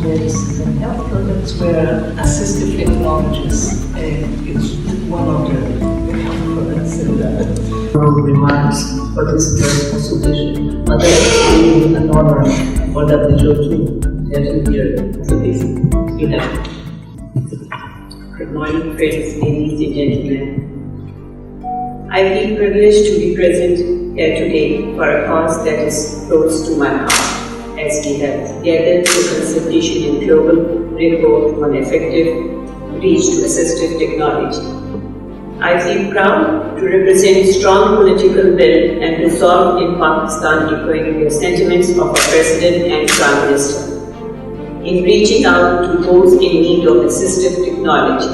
medicines and health products, where assistive technologies is one of the health products in the remarks for this consultation. But that's really an honor for WHO to have you here to this event. Good morning, friends, ladies and gentlemen. I feel privileged to be present here today for a cause that is close to my heart, as we have gathered for consultation in global report on effective reach to assistive technology. I feel proud to represent strong political will and resolve in Pakistan, echoing the sentiments of our President and Prime Minister in reaching out to those in need of assistive technology.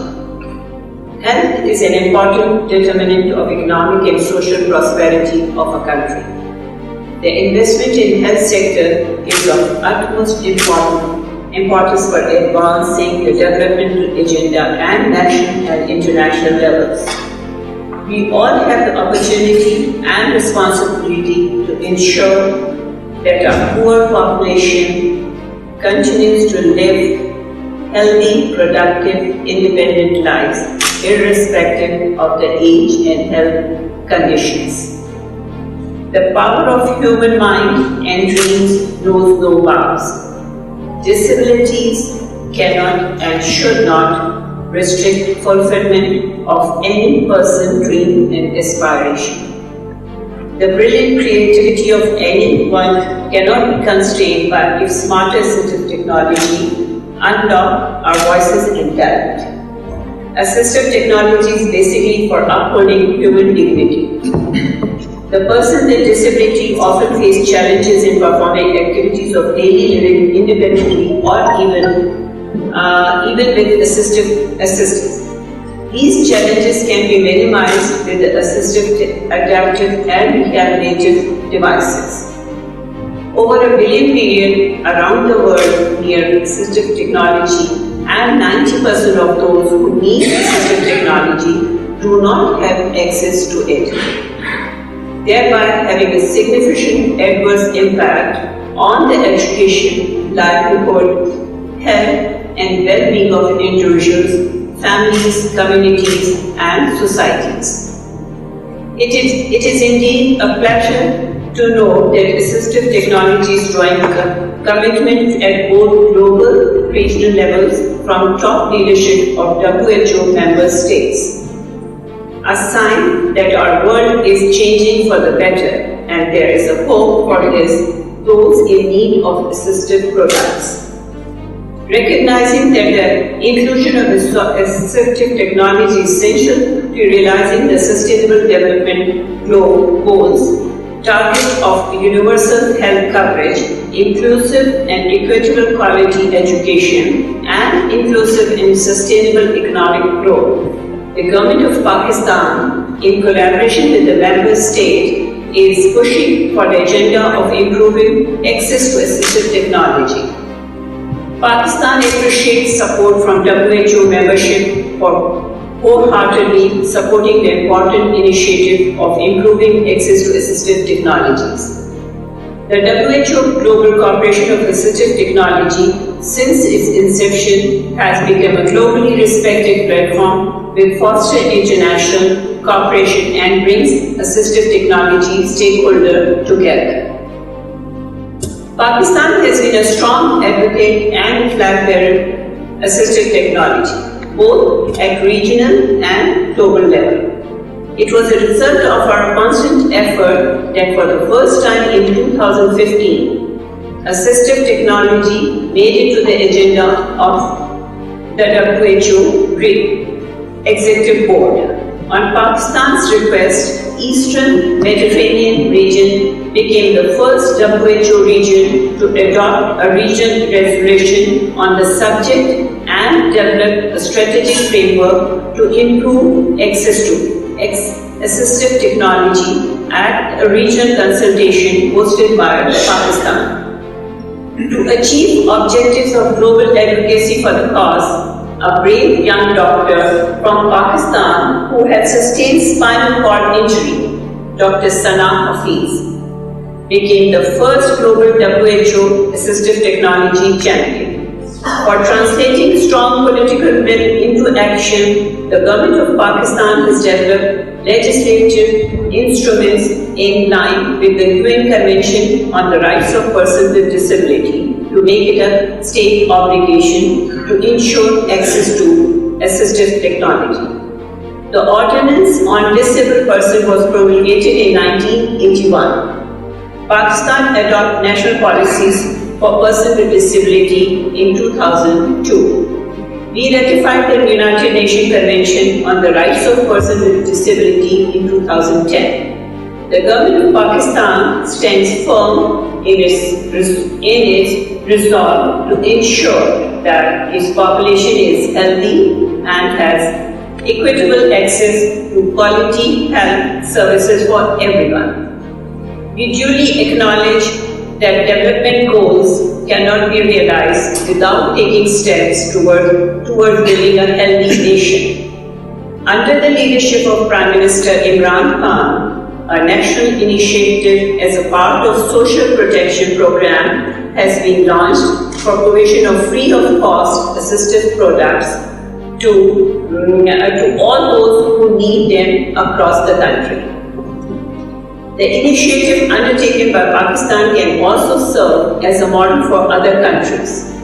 Health is an important determinant of economic and social prosperity of a country. The investment in health sector is of utmost importance for advancing the development agenda at national and international levels. We all have the opportunity and responsibility to ensure that our poor population continues to live healthy, productive, independent lives, irrespective of the age and health conditions. The power of human mind and dreams knows no bounds. Disabilities cannot and should not restrict fulfillment of any person's dream and aspiration. The brilliant creativity of anyone cannot be constrained by if smarter assistive technology unlock our voices and talent. Assistive technology is basically for upholding human dignity. The person with disability often face challenges in performing activities of daily living independently or even with assistance. These challenges can be minimized with the assistive, adaptive and rehabilitative devices. Over a billion people around the world need assistive technology, and 90% of those who need assistive technology do not have access to it, thereby having a significant adverse impact on the education, livelihood, health and well-being of individuals, families, communities and societies. It is indeed a pleasure to know that assistive technology is drawing commitment at both global, regional levels from top leadership of WHO member states. A sign that our world is changing for the better and there is a hope for those in need of assistive products. Recognizing that the inclusion of assistive technology is essential to realizing the Sustainable Development Goals, target of universal health coverage, inclusive and equitable quality education, and inclusive and sustainable economic growth, the Government of Pakistan, in collaboration with the member state, is pushing for the agenda of improving access to assistive technology. Pakistan appreciates support from WHO membership for wholeheartedly supporting the important initiative of improving access to assistive technologies. The WHO Global Corporation of Assistive Technology, since its inception, has become a globally respected platform with foster international cooperation and brings assistive technology stakeholders together. Pakistan has been a strong advocate and flag bearer assistive technology, both at regional and global level. It was a result of our constant effort that for the first time in 2015, assistive technology made it to the agenda of the WHO Executive Board. On Pakistan's request, Eastern Mediterranean region became the first WHO region to adopt a regional resolution on the subject and develop a strategic framework to improve access to assistive technology at a regional consultation hosted by Pakistan. To achieve objectives of global advocacy for the cause, a brave young doctor from Pakistan who had sustained spinal cord injury, Dr. Sana Hafiz, became the first global WHO assistive technology champion. For translating strong political will into action, the government of Pakistan has developed legislative instruments in line with the UN Convention on the Rights of Persons with Disability to make it a state obligation to ensure access to assistive technology. The Ordinance on Disabled Persons was promulgated in 1981. Pakistan adopted national policies for persons with disability in 2002. We ratified the United Nations Convention on the Rights of Persons with Disability in 2010. The government of Pakistan stands firm in its resolve to ensure that its population is healthy and has equitable access to quality health services for everyone. We duly acknowledge that development goals cannot be realized without taking steps towards building a healthy nation. Under the leadership of Prime Minister Imran Khan, a national initiative as a part of Social Protection Program has been launched for provision of free of cost assistive products to all those who need them across the country. The initiative undertaken by Pakistan can also serve as a model for other countries.